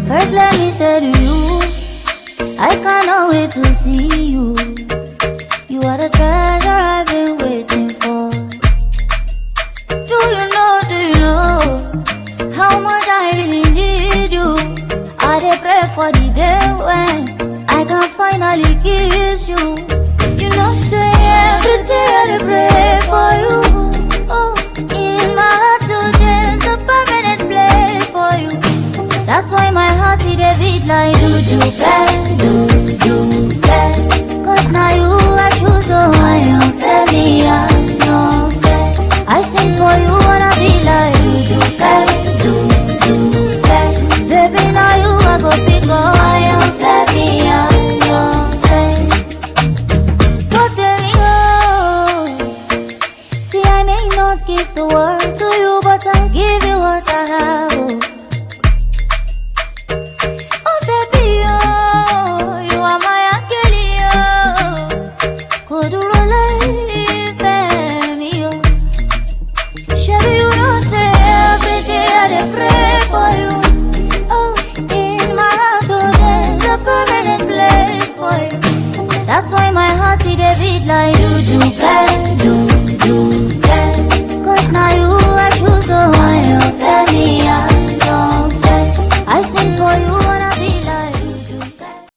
First let me say to you, I cannot wait to see you. You are the treasure I've been waiting for. Do you know how much I really need you? I dey pray for the day when I can finally kiss you. You know say every day I dey pray for you. Oh, in my heart today's a permanent place for you. That's why my heart it a beat like do bad. Cause now you I choose, so I am fair, me I am fair. I sing for you wanna be like do bad. Baby now you I go pick up, I am fair, me I am fair. Don't tell me no. See I may not give the world to you, but I'll give you what I have. That's why my heart it a beat like do bad.